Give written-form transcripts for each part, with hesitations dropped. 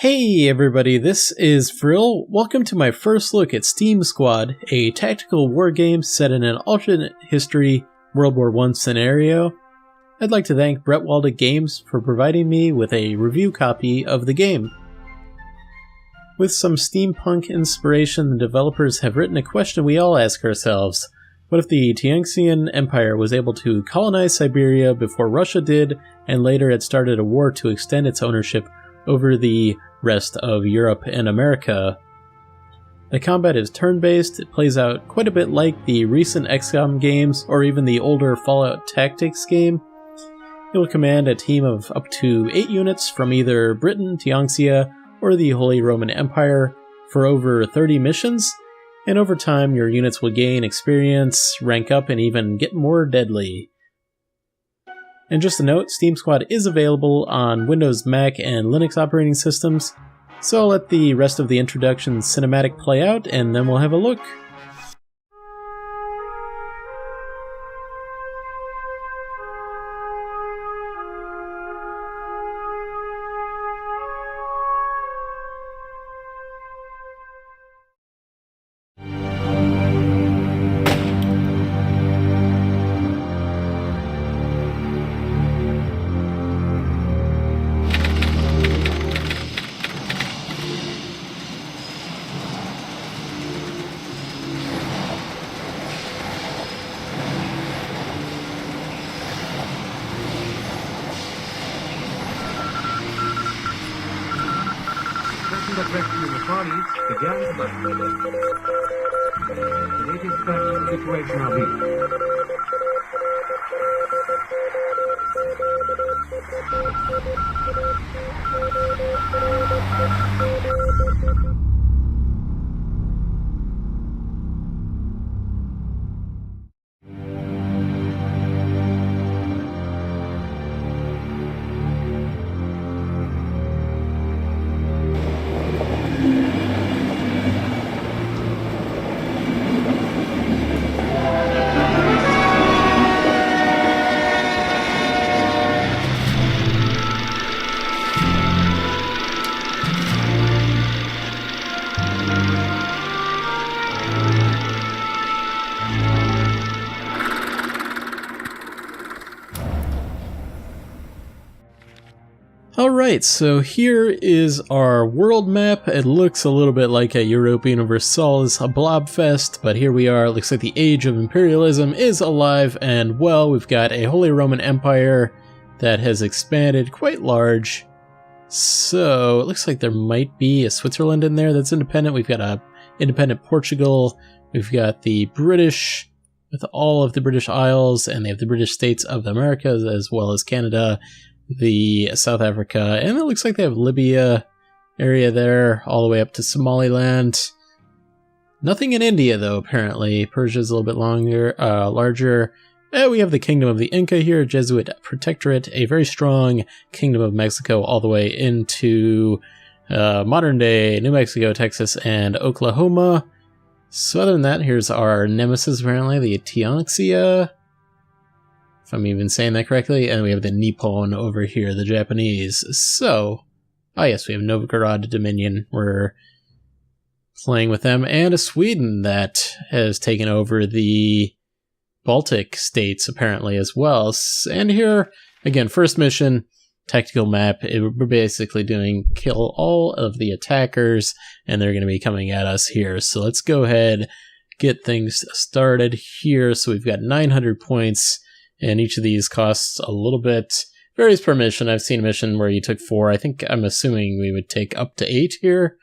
Hey everybody, this is Frill. Welcome to my first look at Steam Squad, a tactical war game set in an alternate history World War I scenario. I'd like to thank Bretwalda Games for providing me with a review copy of the game. With some steampunk inspiration, the developers have written a question we all ask ourselves. What if the Tianxian Empire was able to colonize Siberia before Russia did, and later it started a war to extend its ownership over the rest of Europe and America? The combat is turn-based. It plays out quite a bit like the recent XCOM games or even the older Fallout Tactics game. You'll command a team of up to 8 units from either Britain, Tianxia, or the Holy Roman Empire for over 30 missions, and over time your units will gain experience, rank up, and even get more deadly. And just a note, Steam Squad is available on Windows, Mac, and Linux operating systems, so I'll let the rest of the introduction cinematic play out, and then we'll have a look. The question in the parties began tonight. The latest factual situation of Alright, so here is our world map. It looks a little bit like a Europa Universalis, a blobfest, but here we are. It looks like the age of imperialism is alive and well. We've got a Holy Roman Empire that has expanded quite large. So it looks like there might be a Switzerland in there that's independent. We've got a independent Portugal. We've got the British with all of the British Isles, and they have the British states of the Americas as well as Canada, the South Africa, and it looks like they have Libya area there all the way up to Somaliland. Nothing in India though, apparently. Persia's a little bit larger. And we have the Kingdom of the Inca here, Jesuit Protectorate, a very strong Kingdom of Mexico all the way into modern day New Mexico, Texas, and Oklahoma. So other than that, here's our nemesis apparently, the Tianxia, if I'm even saying that correctly, and we have the Nippon over here, the Japanese. So, yes, we have Novgorod Dominion. We're playing with them, and a Sweden that has taken over the Baltic states apparently as well. And here, again, first mission, tactical map. We're basically doing kill all of the attackers, and they're going to be coming at us here. So let's go ahead, get things started here. So we've got 900 points. And each of these costs a little bit. Varies per mission. I've seen a mission where you took 4. I'm assuming we would take up to 8 here.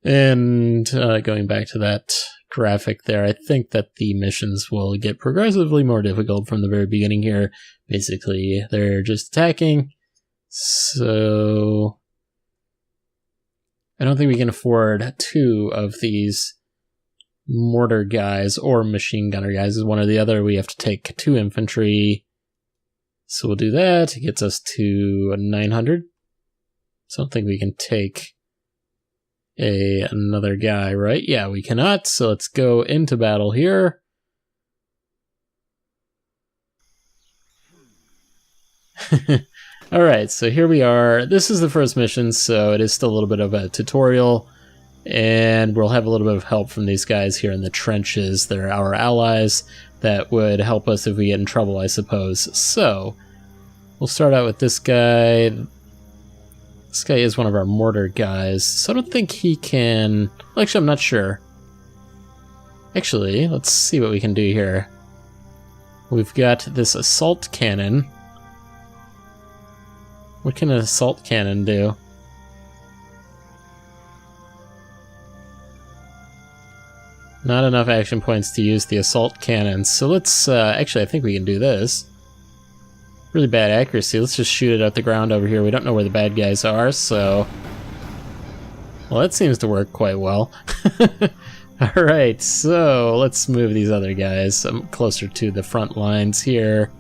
And going back to that graphic there, I think that the missions will get progressively more difficult from the very beginning here. Basically, they're just attacking. So I don't think we can afford 2 of these mortar guys or machine gunner guys. Is one or the other. We have to take 2 infantry, so we'll do that. It gets us to 900. So I don't think we can take another guy, right? Yeah, we cannot. So let's go into battle here. Alright, so here we are. This is the first mission, so it is still a little bit of a tutorial. And we'll have a little bit of help from these guys here in the trenches. They're our allies that would help us if we get in trouble, I suppose. So, we'll start out with this guy. This guy is one of our mortar guys, so I don't think he can... Actually, I'm not sure. Actually, let's see what we can do here. We've got this assault cannon. What can an assault cannon do? Not enough action points to use the assault cannons. So let's, actually I think we can do this. Really bad accuracy. Let's just shoot it at the ground over here. We don't know where the bad guys are, so... Well, that seems to work quite well. Alright, so let's move these other guys closer to the front lines here.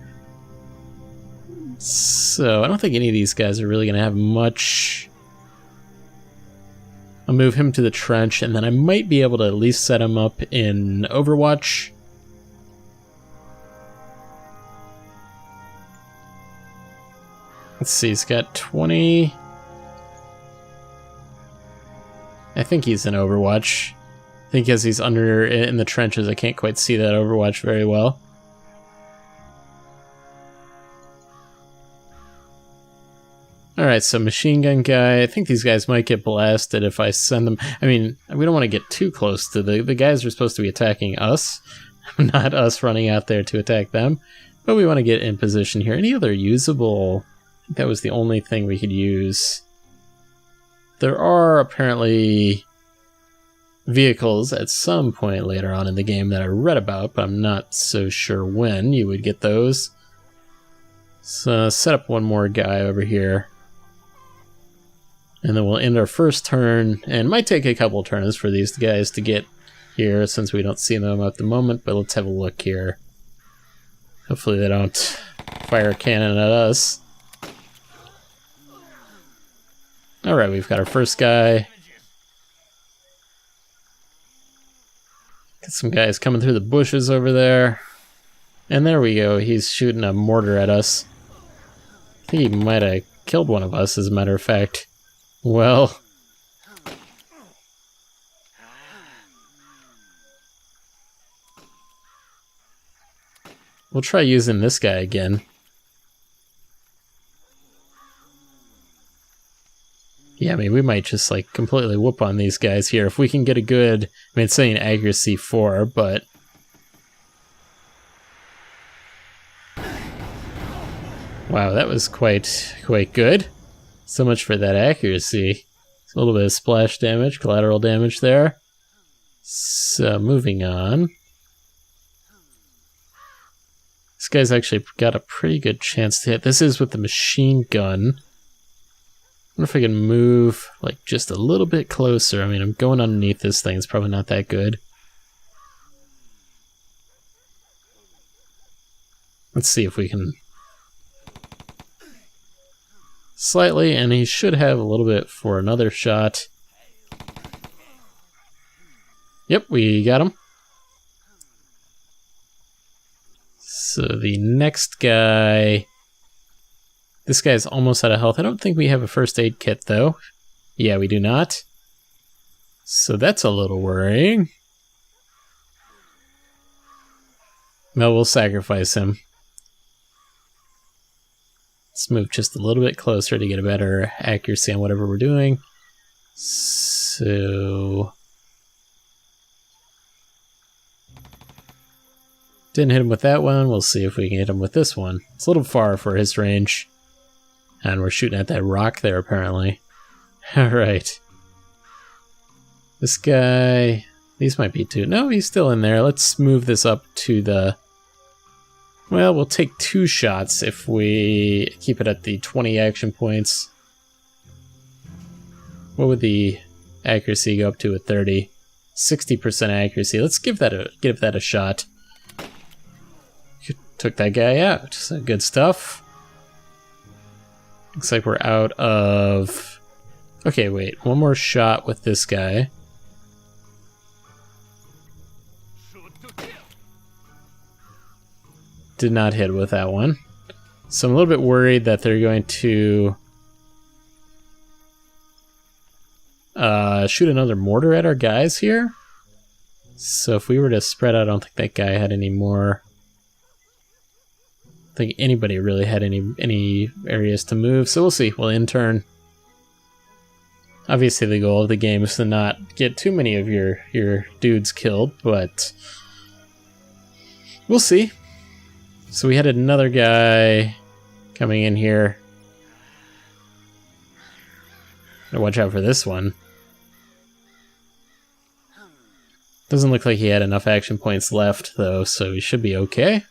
So, I don't think any of these guys are really going to have much... I'll move him to the trench, and then I might be able to at least set him up in Overwatch. Let's see, he's got 20... I think he's in Overwatch. I think as he's under in the trenches, I can't quite see that Overwatch very well. Alright, so machine gun guy. I think these guys might get blasted if I send them... I mean, we don't want to get too close to the guys are supposed to be attacking us, not us running out there to attack them. But we want to get in position here. Any other usable... I think that was the only thing we could use. There are apparently vehicles at some point later on in the game that I read about, but I'm not so sure when you would get those. So set up one more guy over here. And then we'll end our first turn, and it might take a couple turns for these guys to get here since we don't see them at the moment, but let's have a look here. Hopefully they don't fire a cannon at us. Alright, we've got our first guy. Got some guys coming through the bushes over there. And there we go, he's shooting a mortar at us. I think he might have killed one of us, as a matter of fact. Well... We'll try using this guy again. Yeah, I mean, we might just, like, completely whoop on these guys here. If we can get a good... I mean, it's saying accuracy 4, but... Wow, that was quite good. So much for that accuracy. A little bit of splash damage, collateral damage there. So, moving on. This guy's actually got a pretty good chance to hit. This is with the machine gun. I wonder if I can move, like, just a little bit closer. I mean, I'm going underneath this thing. It's probably not that good. Let's see if we can... Slightly, and he should have a little bit for another shot. Yep, we got him. So the next guy... This guy's almost out of health. I don't think we have a first aid kit, though. Yeah, we do not. So that's a little worrying. Well, we'll sacrifice him. Let's move just a little bit closer to get a better accuracy on whatever we're doing. So... Didn't hit him with that one. We'll see if we can hit him with this one. It's a little far for his range. And we're shooting at that rock there, apparently. Alright. This guy... These might be two. No, he's still in there. Let's move this up to the... Well, we'll take 2 shots if we keep it at the 20 action points. What would the accuracy go up to at 30? 60% accuracy. Let's give that a shot. Took that guy out. So good stuff. Looks like we're out of... Okay, wait. One more shot with this guy. Did not hit with that one. So I'm a little bit worried that they're going to shoot another mortar at our guys here. So if we were to spread out, I don't think that guy had any more. I don't think anybody really had any areas to move. So we'll see. We'll intern. Obviously, the goal of the game is to not get too many of your dudes killed, but we'll see. So we had another guy coming in here. Gotta watch out for this one. Doesn't look like he had enough action points left, though, so he should be okay.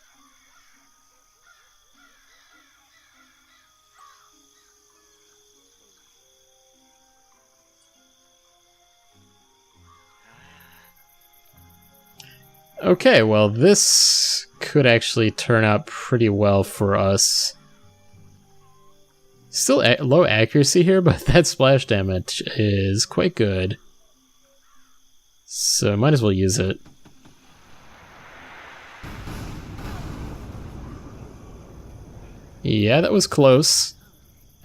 Okay, well, this could actually turn out pretty well for us. Still low accuracy here, but that splash damage is quite good. So might as well use it. Yeah, that was close.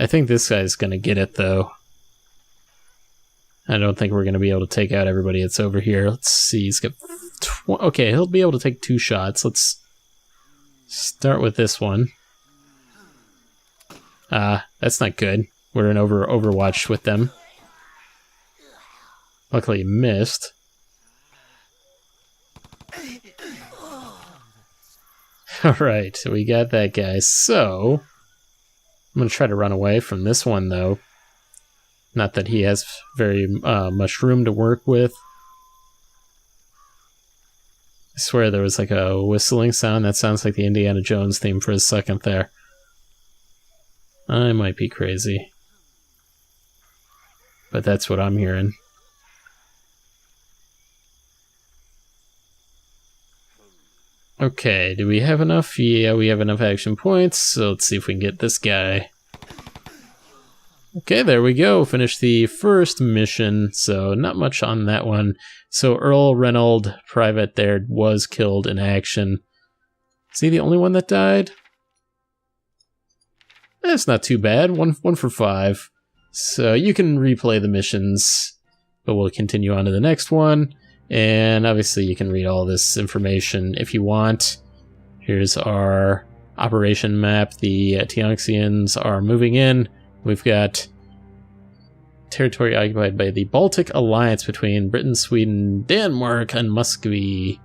I think this guy's gonna get it, though. I don't think we're gonna be able to take out everybody that's over here. Let's see, he's got... Okay, he'll be able to take 2 shots. Let's start with this one. That's not good. We're in Overwatch with them. Luckily, he missed. Alright, so we got that guy. So, I'm going to try to run away from this one, though. Not that he has very much room to work with. I swear there was like a whistling sound. That sounds like the Indiana Jones theme for a second there. I might be crazy. But that's what I'm hearing. Okay, do we have enough? Yeah, we have enough action points, so let's see if we can get this guy. Okay, there we go. Finished the first mission, so not much on that one. So Earl Reynolds, private there, was killed in action. Is he the only one that died? That's not too bad. One for 5. So you can replay the missions, but we'll continue on to the next one. And obviously you can read all this information if you want. Here's our operation map. The Tianxians are moving in. We've got territory occupied by the Baltic Alliance between Britain, Sweden, Denmark, and Muscovy.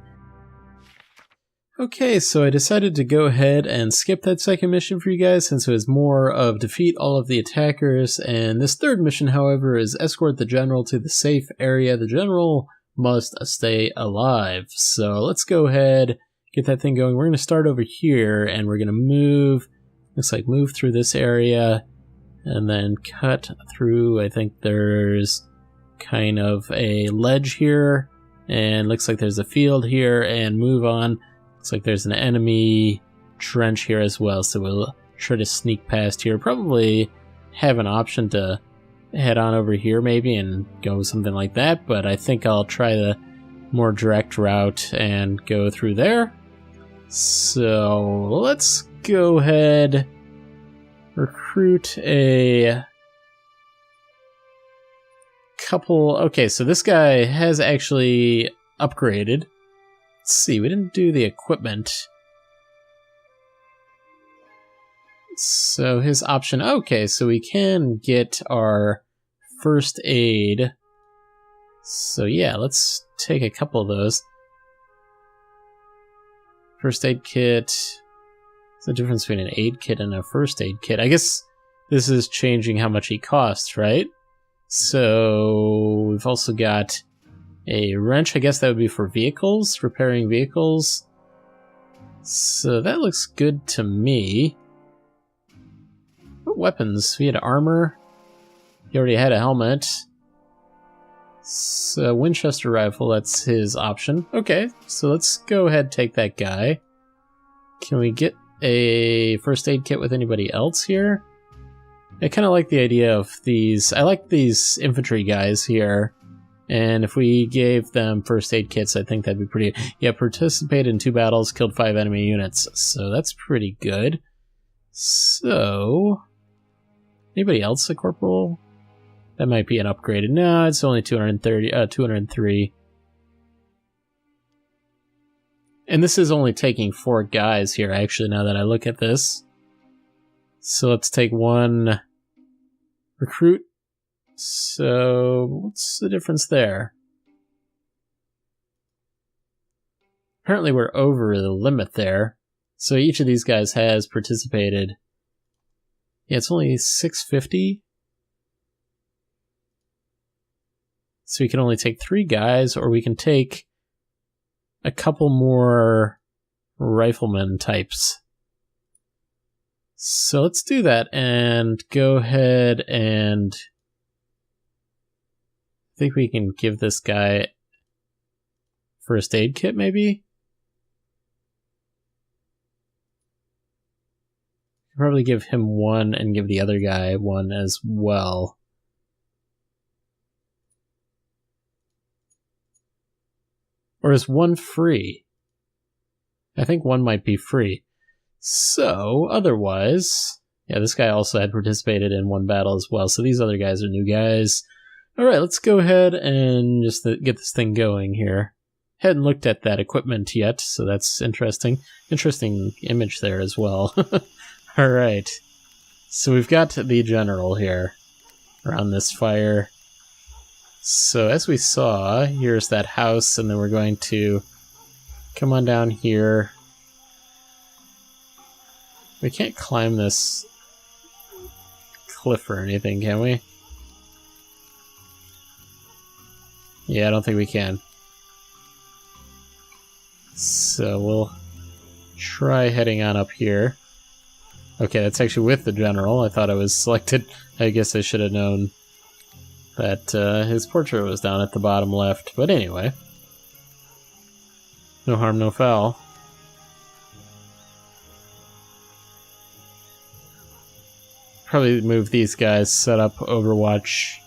Okay, so I decided to go ahead and skip that second mission for you guys since it was more of defeat all of the attackers. And this third mission, however, is escort the general to the safe area. The general must stay alive. So let's go ahead, get that thing going. We're going to start over here and we're going to move, looks like move through this area and then cut through. I think there's kind of a ledge here and looks like there's a field here and move on. Looks like there's an enemy trench here as well. So we'll try to sneak past here. Probably have an option to head on over here maybe and go something like that, but I think I'll try the more direct route and go through there. So let's go ahead, recruit a couple. Okay, so this guy has actually upgraded. Let's see, we didn't do the equipment. So his option, okay, so we can get our first aid. So yeah, let's take a couple of those. First aid kit. What's the difference between an aid kit and a first aid kit? I guess this is changing how much he costs, right? So we've also got a wrench. I guess that would be for vehicles, repairing vehicles. So that looks good to me. What weapons? We had armor. He already had a helmet. So Winchester rifle, that's his option. Okay, so let's go ahead and take that guy. Can we get a first aid kit with anybody else here? I kind of like the idea of these. I like these infantry guys here. And if we gave them first aid kits, I think that'd be pretty... Yeah, participated in 2 battles, killed 5 enemy units. So that's pretty good. So, anybody else a corporal? That might be an upgraded. No, it's only 203. And this is only taking 4 guys here, actually, now that I look at this. So let's take 1 recruit. So, what's the difference there? Apparently we're over the limit there. So each of these guys has participated. Yeah, it's only 650. So we can only take 3 guys, or we can take a couple more rifleman types. So let's do that and go ahead and I think we can give this guy first aid kit, maybe? Probably give him 1 and give the other guy 1 as well. Or is 1 free? I think 1 might be free. So, otherwise... Yeah, this guy also had participated in 1 battle as well, so these other guys are new guys. Alright, let's go ahead and just get this thing going here. Hadn't looked at that equipment yet, so that's interesting. Interesting image there as well. Alright, so we've got the general here around this fire. So as we saw, here's that house, and then we're going to come on down here. We can't climb this cliff or anything, can we? Yeah, I don't think we can. So we'll try heading on up here. Okay, that's actually with the general. I thought I was selected. I guess I should have known that his portrait was down at the bottom left. But anyway. No harm, no foul. Probably move these guys, set up Overwatch.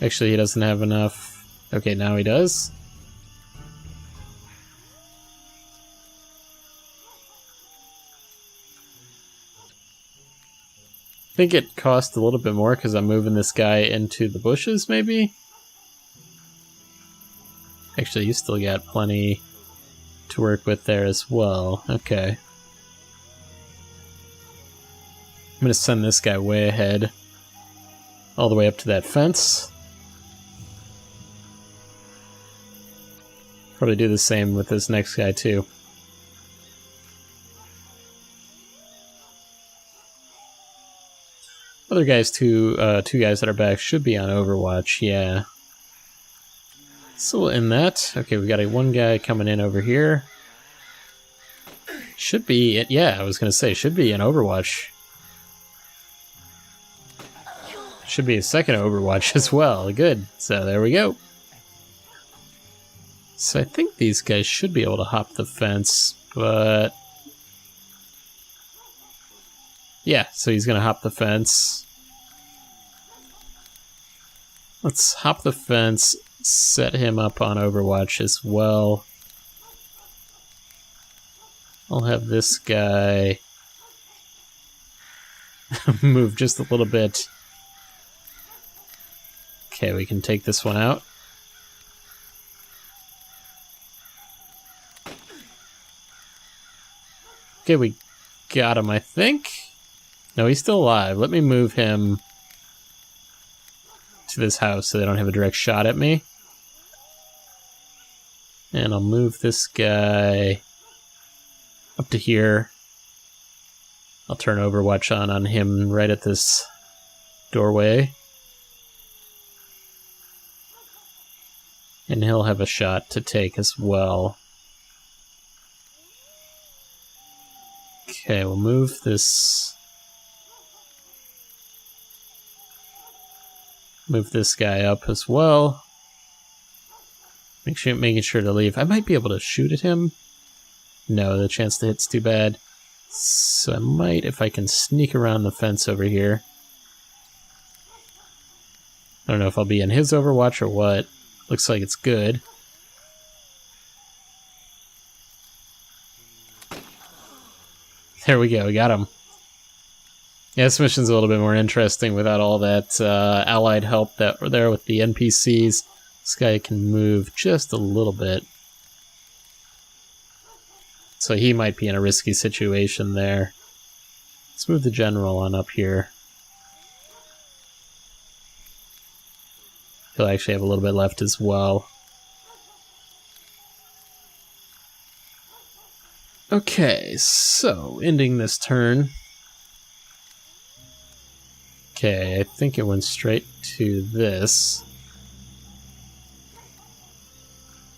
Actually, he doesn't have enough. Okay, now he does. I think it cost a little bit more because I'm moving this guy into the bushes, maybe? Actually, you still got plenty to work with there as well. Okay. I'm going to send this guy way ahead. All the way up to that fence. Probably do the same with this next guy, too. Other guys, two guys that are back should be on Overwatch, yeah. So we'll end that. Okay, we got one guy coming in over here. Should be, yeah, I was going to say, should be an Overwatch. Should be a second Overwatch as well. Good. So there we go. So I think these guys should be able to hop the fence, but... yeah, so he's going to hop the fence. Let's hop the fence, set him up on Overwatch as well. I'll have this guy move just a little bit. Okay, we can take this one out. Okay, we got him, I think. No, he's still alive. Let me move him to this house so they don't have a direct shot at me. And I'll move this guy up to here. I'll turn Overwatch on him right at this doorway. And he'll have a shot to take as well. Okay, we'll move this... move this guy up as well. Making sure to leave. I might be able to shoot at him. No, the chance to hit's too bad. So I might, if I can sneak around the fence over here. I don't know if I'll be in his Overwatch or what. Looks like it's good. There we go, we got him. Yeah, this mission's a little bit more interesting without all that allied help that were there with the NPCs. This guy can move just a little bit. So he might be in a risky situation there. Let's move the general on up here. He'll actually have a little bit left as well. Okay, so ending this turn. Okay, I think it went straight to this.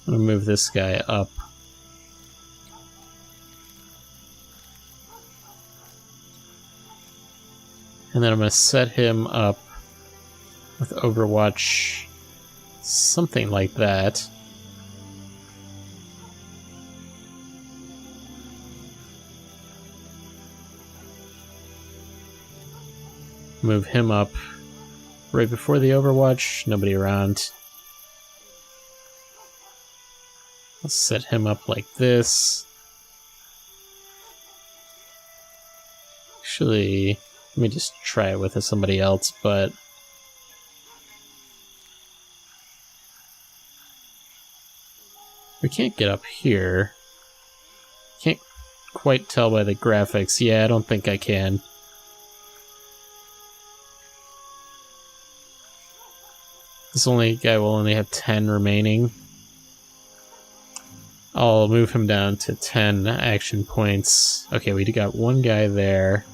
I'm gonna move this guy up. And then I'm gonna set him up with Overwatch, something like that. Move him up right before the Overwatch, nobody around. Let's set him up like this. Actually, let me just try it with somebody else, but we can't get up here. Can't quite tell by the graphics. Yeah, I don't think I can. This guy will only have 10 remaining. I'll move him down to 10 action points. Okay, we got one guy there.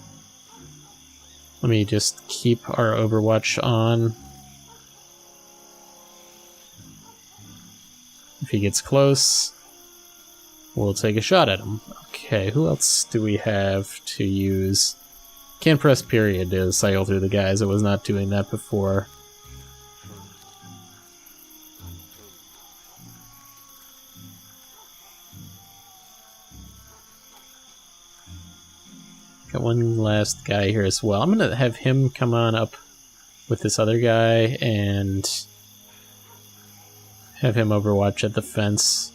Let me just keep our Overwatch on. If he gets close, we'll take a shot at him. Okay, who else do we have to use? Can't press period to cycle through the guys. I was not doing that before. Got one last guy here as well. I'm going to have him come on up with this other guy and have him overwatch at the fence.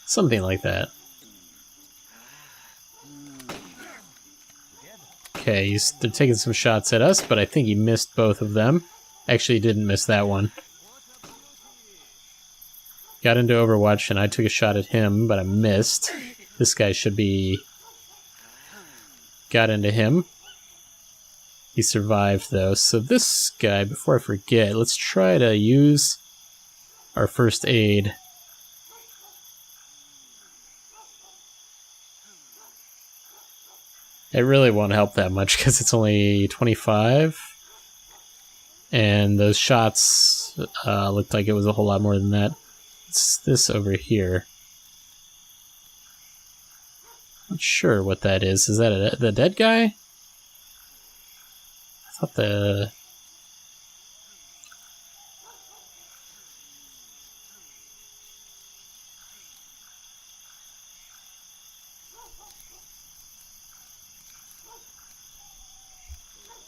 Something like that. Okay, they're taking some shots at us, but I think he missed both of them. Actually, he didn't miss that one. Got into Overwatch, and I took a shot at him, but I missed. This guy should be... Got into him. He survived, though. So this guy, before I forget, let's try to use our first aid. It really won't help that much because it's only 25. And those shots looked like it was a whole lot more than that. It's this over here. Not sure what that is. Is that the dead guy? I thought the...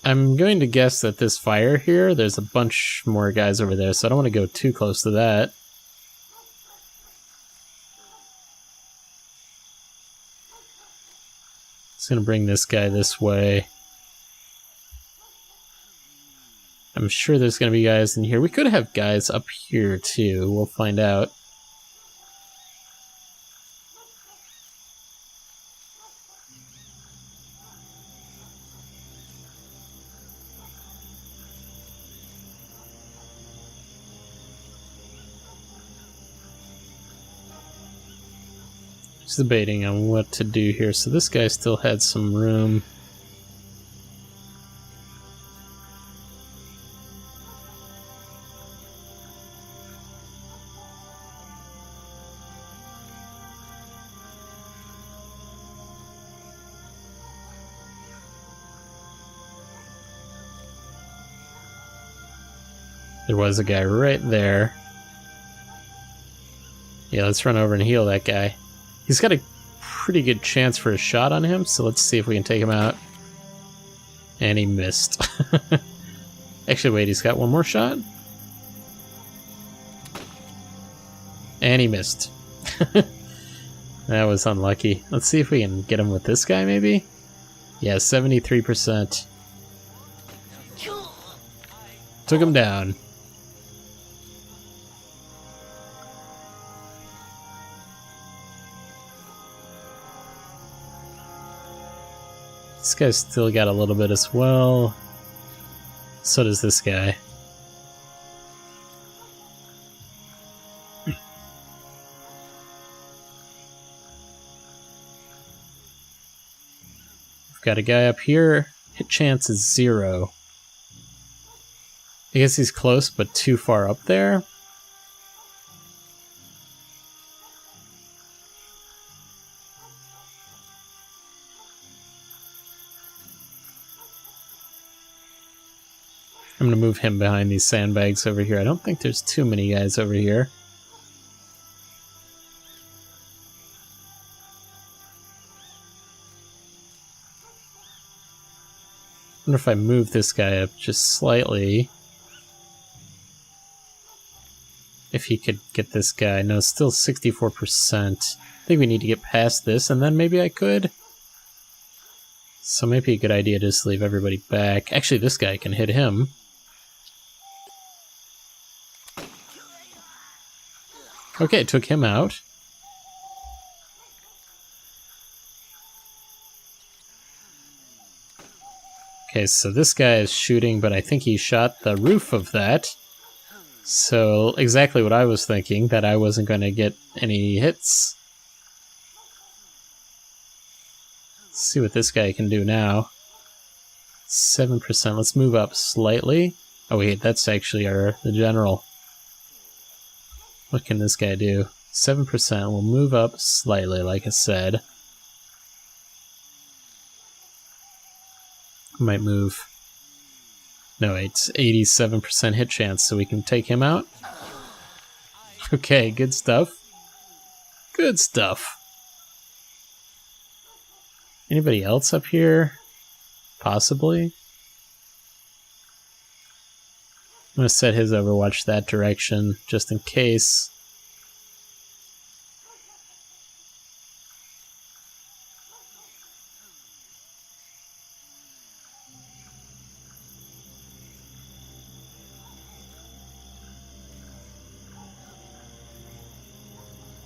I'm going to guess that this fire here, there's a bunch more guys over there, so I don't want to go too close to that. It's going to bring this guy this way. I'm sure there's going to be guys in here. We could have guys up here too. We'll find out. Just debating on what to do here. So this guy still had some room. There was a guy right there. Yeah, let's run over and heal that guy. He's got a pretty good chance for a shot on him, so let's see if we can take him out. And he missed. Actually, wait, he's got one more shot? And he missed. That was unlucky. Let's see if we can get him with this guy, maybe? Yeah, 73%. Took him down. This guy's still got a little bit as well. So does this guy. We've got a guy up here. Hit chance is 0. I guess he's close, but too far up there. I'm going to move him behind these sandbags over here. I don't think there's too many guys over here. I wonder if I move this guy up just slightly. If he could get this guy. No, still 64%. I think we need to get past this, and then maybe I could. So maybe a good idea to just leave everybody back. Actually, this guy can hit him. Okay, took him out. Okay, so this guy is shooting, but I think he shot the roof of that. So, exactly what I was thinking, that I wasn't going to get any hits. Let's see what this guy can do now. 7%. Let's move up slightly. Oh wait, that's actually the general. What can this guy do? 7%. We'll move up slightly, like I said. Might move. No, it's 87% hit chance, so we can take him out. Okay, good stuff. Good stuff. Anybody else up here? Possibly. I'm going to set his Overwatch that direction, just in case.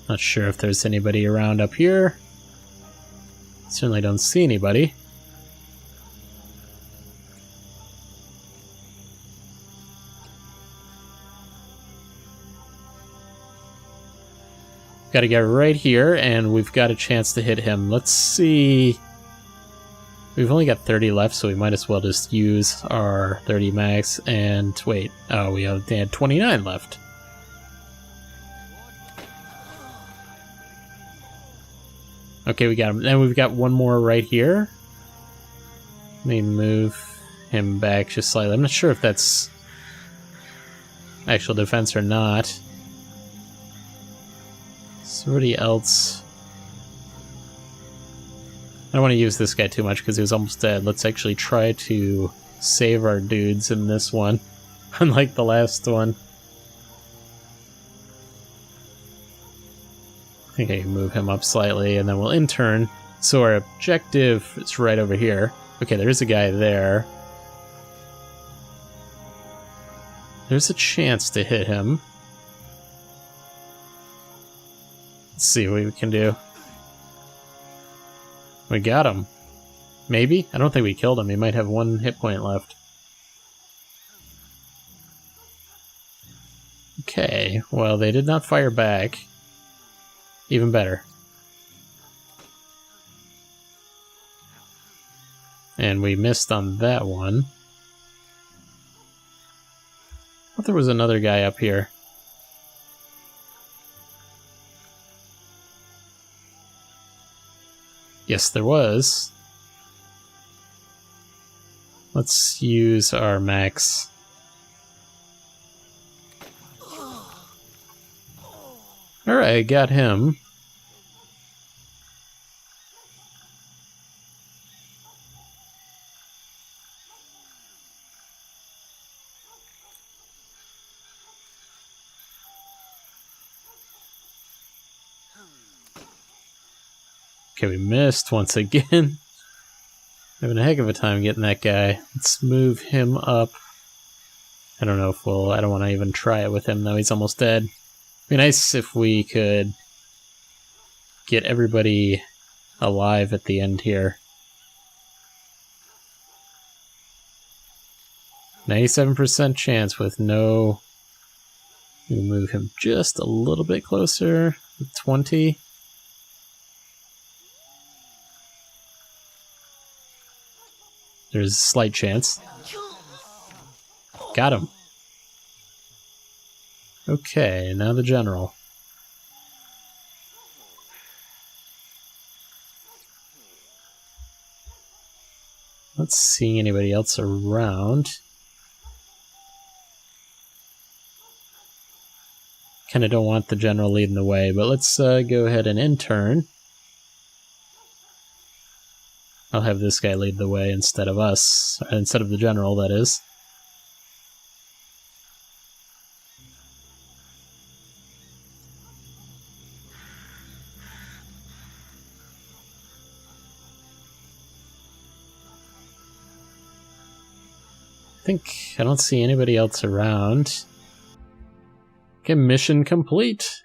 Not sure if there's anybody around up here. Certainly don't see anybody. Got to get right here, and we've got a chance to hit him. Let's see. We've only got 30 left, so we might as well just use our 30 max. And wait, oh, we had 29 left. Okay, we got him. And we've got one more right here. Let me move him back just slightly. I'm not sure if that's actual defense or not. Somebody else. I don't want to use this guy too much because he was almost dead. Let's actually try to save our dudes in this one, unlike the last one. I think I can move him up slightly, and then we'll in-turn. So our objective is right over here. Okay, there's a guy there. There's a chance to hit him. Let's see what we can do. We got him. Maybe? I don't think we killed him. He might have 1 hit point left. Okay, well, they did not fire back. Even better. And we missed on that one. I thought there was another guy up here. Yes, there was. Let's use our max. Alright, got him. Okay, we missed once again. Having a heck of a time getting that guy. Let's move him up. I don't know if we'll... I don't want to even try it with him, though. He's almost dead. It'd be nice if we could get everybody alive at the end here. 97% chance with no... We'll move him just a little bit closer. 20. There's a slight chance. Got him. Okay, now the general. Not seeing anybody else around. Kinda don't want the general leading the way, but let's go ahead and intern. I'll have this guy lead the way instead of us, instead of the general, that is. I don't see anybody else around. Okay, mission complete.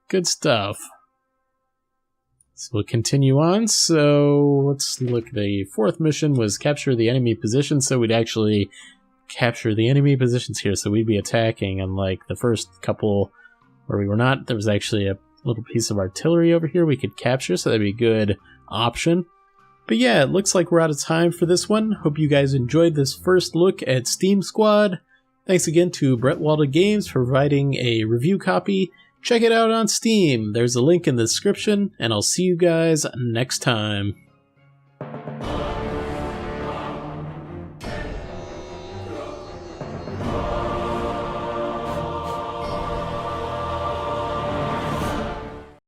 Good stuff. So we'll continue on. So let's look. The fourth mission was capture the enemy position. So we'd actually capture the enemy positions here. So we'd be attacking, unlike the first couple where we were not. There was actually a little piece of artillery over here we could capture. So that'd be a good option. But yeah, it looks like we're out of time for this one. Hope you guys enjoyed this first look at Steam Squad. Thanks again to Bretwalda Games for providing a review copy. Check it out on Steam. There's a link in the description, and I'll see you guys next time.